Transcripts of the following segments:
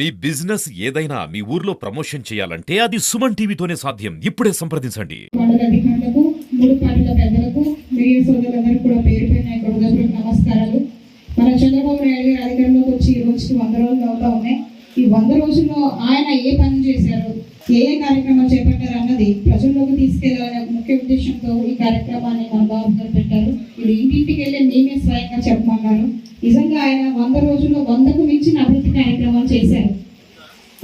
మీ business ఏదైనా మీ ఊర్లో promotion చేయాలంటే అది సుమన్ టీవీతోనే సాధ్యం. ఇప్పుడే సంప్రదించండి. అధికారులకు, మూడు పార్టీల పెద్దలకు, మీడియా సోదరులందరికీ కూడా పేరు పేరున హృదయపూర్వక నమస్కారాలు. మన చంద్రబాబు నాయుడు గారు అధికారంలోకి వచ్చి ఈ రోజుకి 100 రోజులు అవుతా ఉన్నాయి. ఈ 100 రోజుల్లో ఆయన ఏ పని చేశారు, ఏ కార్యక్రమాలు చేపట్టారు అన్నది ప్రజల్లోకి తీసుకెళ్లాలనే ముఖ్య ఉద్దేశంతో ఈ కార్యక్రమాన్ని మన బాబు గారు పెట్టారు. ఇది ఇంటింటికి వెళ్ళి మేమే స్వయంగా చెప్పమన్నారు. నిజంగా ఆయన 100 రోజుల్లో 100కు మించిన అభివృద్ధి కార్యక్రమాలు చేశారు.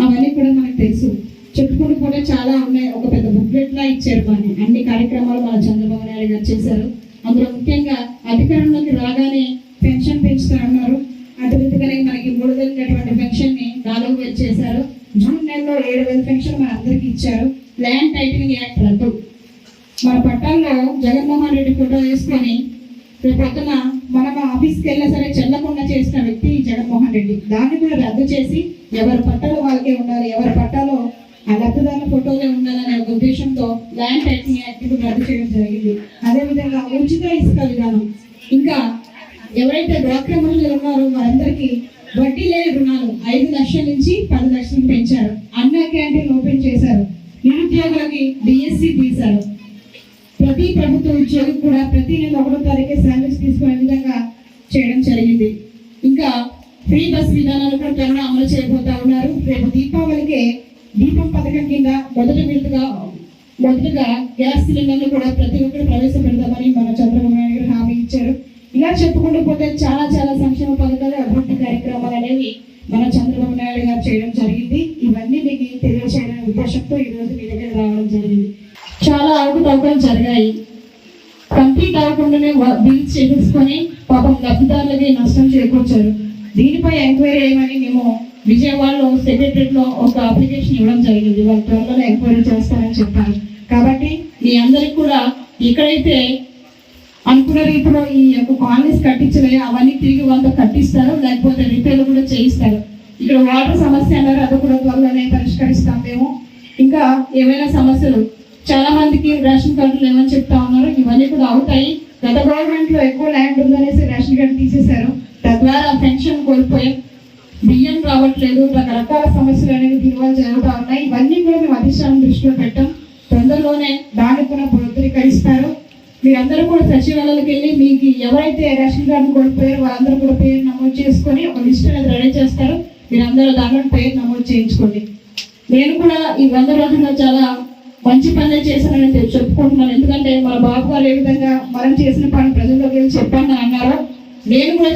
అవన్నీ కూడా మనకు తెలుసు. చెప్పుకుంటూ కూడా చాలా ఉన్నాయి. ఒక పెద్ద బుక్లెట్ లా ఇచ్చారు. కానీ అన్ని కార్యక్రమాలు మన చంద్రబాబు నాయుడు గారు చేశారు. అందులో ముఖ్యంగా అధికారంలోకి రాగానే పెన్షన్ పెంచుతారన్నారు. అదేవిధంగానే మనకి 3,000 పెన్షన్ ని 4,000 చేశారు. జూన్ నెలలో 7,000 పెన్షన్ మన అందరికి ఇచ్చారు. ల్యాండ్ టైటిలింగ్ యాక్ట్ రద్దు. మన పట్టాల్లో జగన్మోహన్ రెడ్డి ఫోటో వేసుకొని రేపు పొద్దున మనం ఆఫీస్కి వెళ్ళినా సరే చెల్లకుండా చేసిన వ్యక్తి జగన్మోహన్ రెడ్డి. దాన్ని కూడా రద్దు చేసి ఎవరి పట్టాలు వాళ్ళకే ఉండాలి, ఎవరి పట్టాలో ఆ లబ్ధిదారుల ఫోటోలే ఉండాలనే ఒక ఉద్దేశంతో ల్యాండ్ టైటిలింగ్ యాక్ట్ కూడా రద్దు చేయడం జరిగింది. అదేవిధంగా ఉచిత ఇసుక విధానం, ఇంకా ఎవరైతే డ్వాక్రా మహిళలు ఉన్నారో వారందరికీ వడ్డీ లేని రుణాలు 5 లక్షల నుంచి 10 లక్షలకు పెంచారు. అన్న క్యాంటీన్ ఓపెన్ చేశారు. నిరుద్యోగులకి డిఎస్సి తీశారు. ప్రతి ప్రభుత్వ ఉద్యోగి కూడా ప్రతి నెల 1వ తారీఖే శాలరీస్ తీసుకునే విధంగా చేయడం జరిగింది. ఇంకా ఫ్రీ బస్ విధానాలు కూడా త్వరగా అమలు చేయబోతా ఉన్నారు. రేపు దీపావళికే దీపం పథకం కింద మొదటగా గ్యాస్ సిలిండర్లు కూడా ప్రతి ఒక్కరు ప్రవేశపెడతామని మన చంద్రబాబు నాయుడు గారు హామీ ఇచ్చారు. ఇలా చెప్పుకుంటూ పోతే చాలా చాలా సంక్షేమ పథకాలు, అభివృద్ధి కార్యక్రమాలు అనేవి మన చంద్రబాబు నాయుడు గారు చేయడం జరిగింది. ఇవన్నీ మీకు తెలియజేయడానికి ఉద్దేశంతో ఈ రోజు మీ దగ్గర రావడం జరిగింది. చాలా అవకతవకలు జరిగాయి. కంప్లీట్ అవ్వకుండానే బిల్స్ చేసేసుకొని పాపం లబ్ధిదారులకి నష్టం చేకూర్చారు. దీనిపై ఎంక్వైరీ చేయమని మేము విజయవాడలో సెక్రటరీలో ఒక అప్లికేషన్ ఇవ్వడం జరిగింది. వాళ్ళు త్వరలో ఎంక్వైరీ చేస్తారని చెప్పారు. కాబట్టి మీ అందరికి కూడా ఎక్కడైతే అనుకున్న రీతిలో ఈ యొక్క కాలనీస్ కట్టించలే అవన్నీ తిరిగి వాళ్ళతో కట్టిస్తారు, లేకపోతే రిపేర్లు కూడా చేయిస్తారు. ఇక్కడ వాటర్ సమస్య అన్నారు, అది కూడా త్వరలోనే పరిష్కరిస్తాం మేము. ఇంకా ఏమైనా సమస్యలు, చాలా మందికి రేషన్ కార్డులు ఏమని చెప్తా ఉన్నారు, ఇవన్నీ కూడా అవుతాయి. గత గవర్నమెంట్ లో ఎక్కువ ల్యాండ్ ఉందనేసి రేషన్ కార్డు తీసేశారు. తద్వారా పెన్షన్ కోల్పోయాం, బియ్యం రావట్లేదు, రకరకాల సమస్యలు అనేవి దీనివల్ల జరుగుతూ ఉన్నాయి. ఇవన్నీ కూడా మేము అధిష్టానం దృష్టిలో పెట్టాం. తొందరలోనే దాన్ని కూడా పునరుద్ధరీకరిస్తారు. మీరందరూ కూడా సచివాలయాలకు వెళ్ళి మీకు ఎవరైతే రేషన్ కార్డు కోల్పోయారో వాళ్ళందరూ కూడా పేరు నమోదు చేసుకొని ఒక లిస్ట్ అనేది రెడీ చేస్తారు. మీరందరూ దాంట్లో పేరు నమోదు చేయించుకోండి. నేను కూడా ఈ 100 రోజుల్లో చాలా మంచి పనులే చేశానని చెప్పుకుంటున్నాను. ఎందుకంటే మన బాబు గారు ఏ విధంగా మనం చేసిన పని ప్రజల్లోకి వెళ్ళి చెప్పాను అన్నారో నేను కూడా